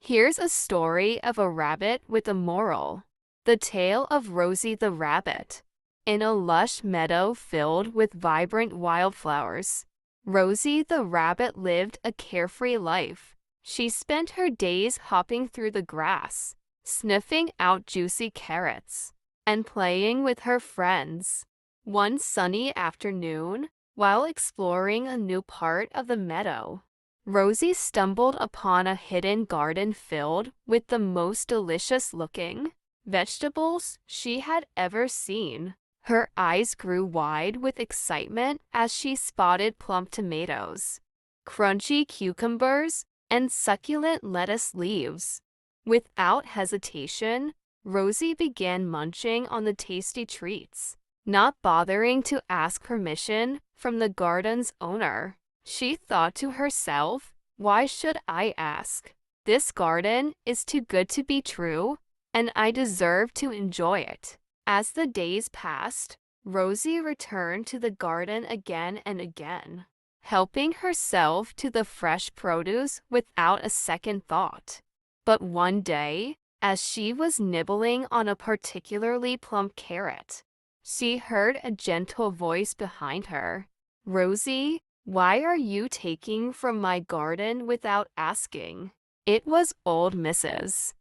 Here's a story of a rabbit with a moral. The tale of Rosie the rabbit. In a lush meadow filled with vibrant wildflowers, Rosie the rabbit lived a carefree life. She spent her days hopping through the grass, sniffing out juicy carrots, and playing with her friends. One sunny afternoon, while exploring a new part of the meadow, Rosie stumbled upon a hidden garden filled with the most delicious-looking vegetables she had ever seen. Her eyes grew wide with excitement as she spotted plump tomatoes, crunchy cucumbers, and succulent lettuce leaves. Without hesitation, Rosie began munching on the tasty treats, not bothering to ask permission from the garden's owner. She thought to herself, "Why should I ask? This garden is too good to be true, and I deserve to enjoy it." As the days passed, Rosie returned to the garden again and again, helping herself to the fresh produce without a second thought. But one day, as she was nibbling on a particularly plump carrot, she heard a gentle voice behind her. "Rosie, why are you taking from my garden without asking?" It was old Mrs.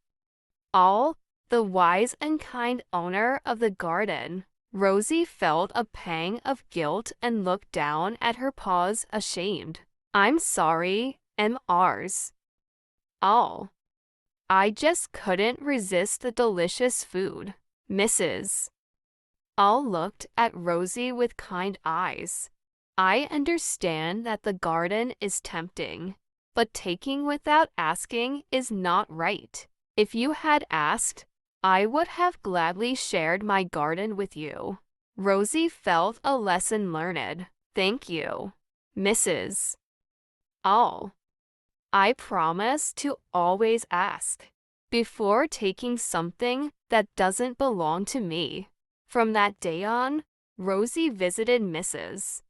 All, the wise and kind owner of the garden. Rosie felt a pang of guilt and looked down at her paws ashamed. "I'm sorry, Mrs. All. I just couldn't resist the delicious food." Mrs. All looked at Rosie with kind eyes. "I understand that the garden is tempting, but taking without asking is not right. If you had asked, I would have gladly shared my garden with you." Rosie felt a lesson learned. "Thank you, Mrs. All. I promise to always ask before taking something that doesn't belong to me." From that day on, Rosie visited Mrs.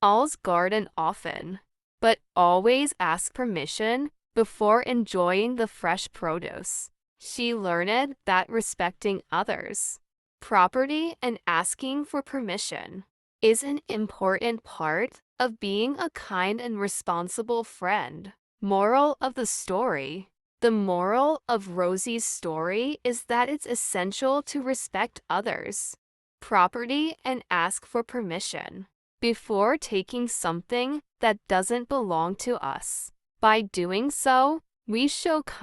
All's garden often, but always asked permission before enjoying the fresh produce. She learned that respecting others' property and asking for permission is an important part of being a kind and responsible friend. Moral of the story. The moral of Rosie's story is that it's essential to respect others' property and ask for permission before taking something that doesn't belong to us. By doing so, we show kindness